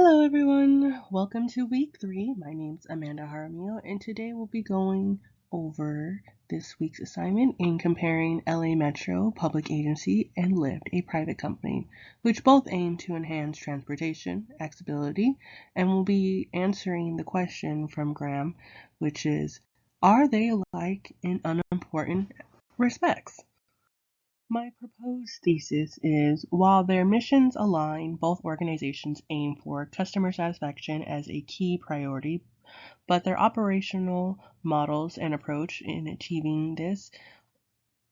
Hello, everyone. Welcome to week 3. My name's Amanda Jaramillo, and today we'll be going over this week's assignment in comparing LA Metro Public Agency and Lyft, a private company, which both aim to enhance transportation accessibility, and we'll be answering the question from Graham, which is, are they alike in unimportant respects? My proposed thesis is while their missions align, both organizations aim for customer satisfaction as a key priority, but their operational models and approach in achieving this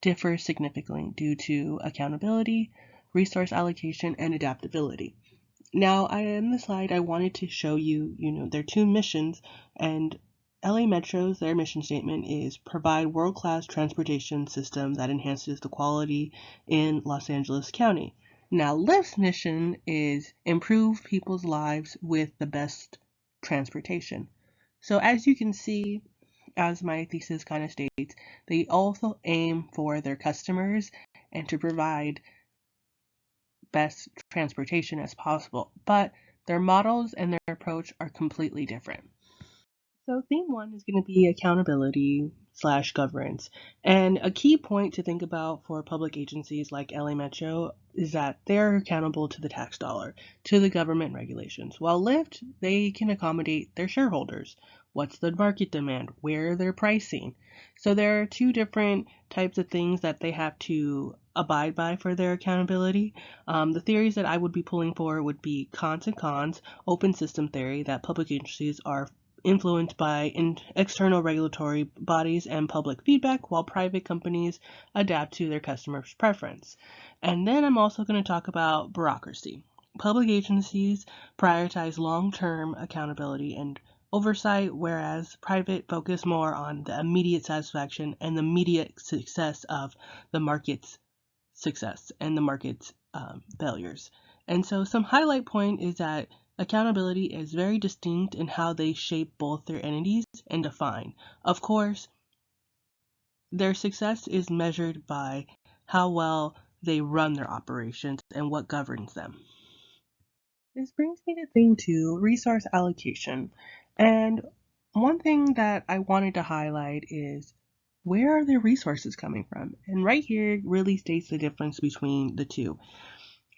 differ significantly due to accountability, resource allocation, and adaptability. Now, in the slide, I wanted to show you, their two missions, and LA Metro's, their mission statement is provide world-class transportation system that enhances the quality in Los Angeles County. Now, Lyft's mission is improve people's lives with the best transportation. So as you can see, as my thesis kind of states, they also aim for their customers and to provide best transportation as possible, but their models and their approach are completely different. So theme 1 is going to be accountability slash governance. And a key point to think about for public agencies like LA Metro is that they're accountable to the tax dollar, to the government regulations. While Lyft, they can accommodate their shareholders. What's the market demand? Where they're pricing? So there are two different types of things that they have to abide by for their accountability. The theories that I would be pulling for would be cons and cons, open system theory, that public agencies are influenced by external regulatory bodies and public feedback, while private companies adapt to their customers' preference. And then I'm also going to talk about bureaucracy. Public agencies prioritize long-term accountability and oversight, whereas private focus more on the immediate satisfaction and the immediate success of the market's success and the market's failures. And so some highlight point is that accountability is very distinct in how they shape both their entities and define. Of course, their success is measured by how well they run their operations and what governs them. This brings me to theme 2, resource allocation. And one thing that I wanted to highlight is where are the resources coming from? And right here really states the difference between the two.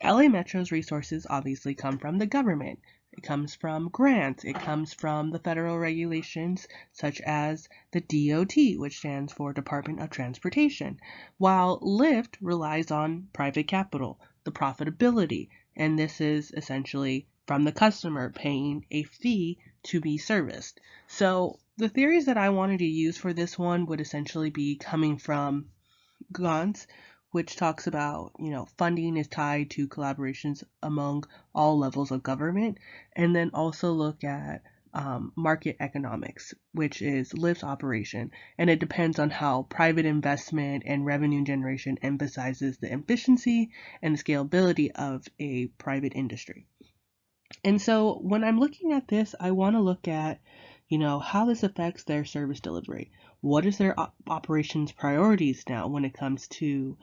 LA Metro's resources obviously come from the government. It comes from grants. It comes from the federal regulations such as the DOT, which stands for Department of Transportation, while Lyft relies on private capital, the profitability, and this is essentially from the customer paying a fee to be serviced. So the theories that I wanted to use for this one would essentially be coming from Gantz, which talks about, funding is tied to collaborations among all levels of government, and then also look at market economics, which is Lyft's operation, and it depends on how private investment and revenue generation emphasizes the efficiency and the scalability of a private industry. And so when I'm looking at this, I want to look at, how this affects their service delivery. What is their operations priorities now when it comes to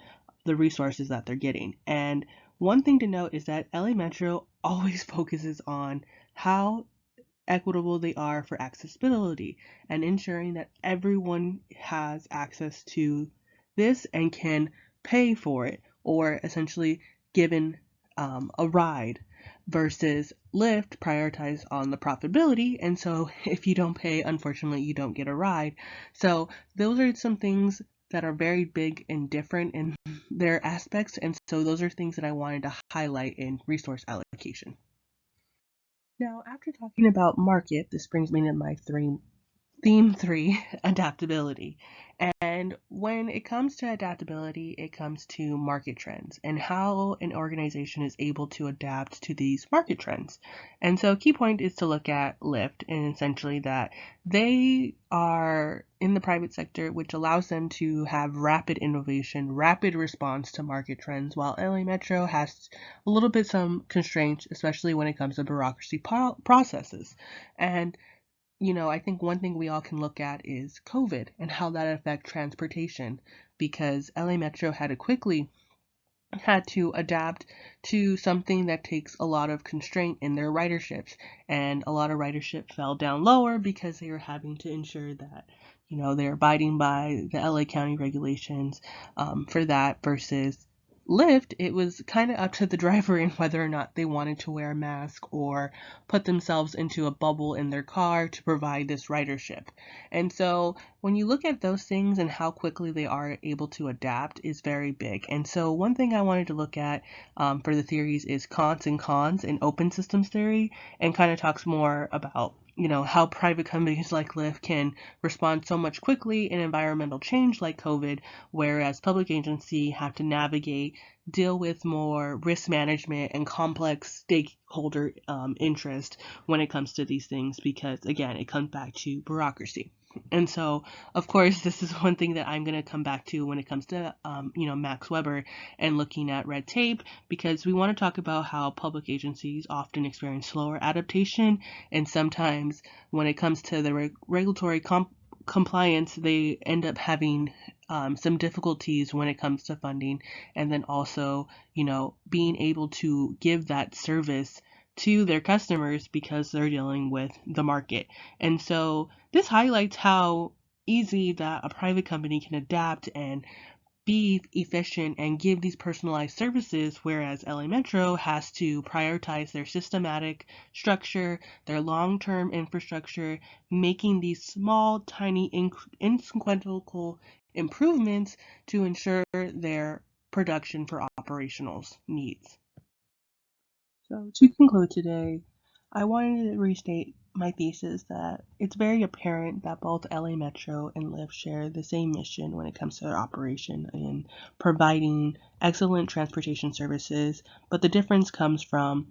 the resources that they're getting? And one thing to note is that LA Metro always focuses on how equitable they are for accessibility and ensuring that everyone has access to this and can pay for it or essentially given a ride versus Lyft prioritize on the profitability, and so if you don't pay, unfortunately you don't get a ride. So those are some things that are very big and different in their aspects, and so those are things that I wanted to highlight in resource allocation. Now, after talking about market, this brings me to my theme 3, adaptability. And when it comes to adaptability, it comes to market trends and how an organization is able to adapt to these market trends. And so a key point is to look at Lyft and essentially that they are in the private sector, which allows them to have rapid innovation, rapid response to market trends, while LA Metro has a little bit some constraints, especially when it comes to bureaucracy processes. And I think one thing we all can look at is COVID and how that affect transportation because LA Metro had to quickly had to adapt to something that takes a lot of constraint in their riderships, and a lot of ridership fell down lower because they were having to ensure that they're abiding by the LA County regulations for that. Versus Lyft, it was kind of up to the driver in whether or not they wanted to wear a mask or put themselves into a bubble in their car to provide this ridership. And so when you look at those things and how quickly they are able to adapt is very big. And so one thing I wanted to look at for the theories is Kant's and cons in open systems theory, and kind of talks more about how private companies like Lyft can respond so much quickly in environmental change like COVID, whereas public agency have to navigate, deal with more risk management and complex stakeholder interest when it comes to these things, because again, it comes back to bureaucracy. And so, of course, this is one thing that I'm going to come back to when it comes to, Max Weber and looking at red tape, because we want to talk about how public agencies often experience slower adaptation, and sometimes when it comes to the regulatory compliance, they end up having some difficulties when it comes to funding, and then also, being able to give that service to their customers because they're dealing with the market. And so this highlights how easy that a private company can adapt and be efficient and give these personalized services, whereas LA Metro has to prioritize their systematic structure, their long-term infrastructure, making these small, tiny, inconsequential improvements to ensure their production for operational needs. So to conclude today, I wanted to restate my thesis that it's very apparent that both LA Metro and Lyft share the same mission when it comes to their operation in providing excellent transportation services, but the difference comes from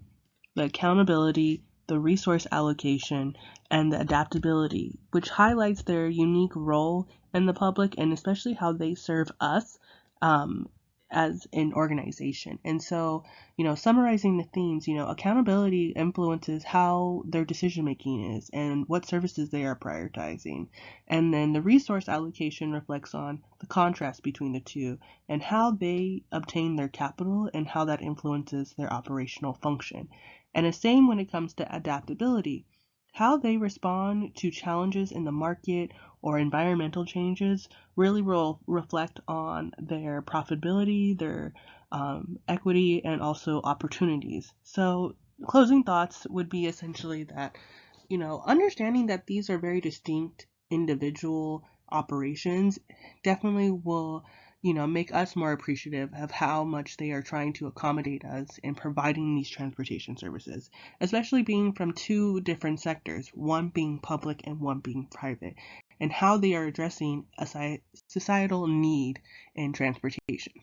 the accountability, the resource allocation, and the adaptability, which highlights their unique role in the public and especially how they serve us um, as an organization. And so, summarizing the themes, accountability influences how their decision making is and what services they are prioritizing. And then the resource allocation reflects on the contrast between the two and how they obtain their capital and how that influences their operational function. And the same when it comes to adaptability. How they respond to challenges in the market or environmental changes really will reflect on their profitability, their equity, and also opportunities. So, closing thoughts would be essentially that, understanding that these are very distinct individual operations definitely will, make us more appreciative of how much they are trying to accommodate us in providing these transportation services, especially being from two different sectors, one being public and one being private, and how they are addressing a societal need in transportation.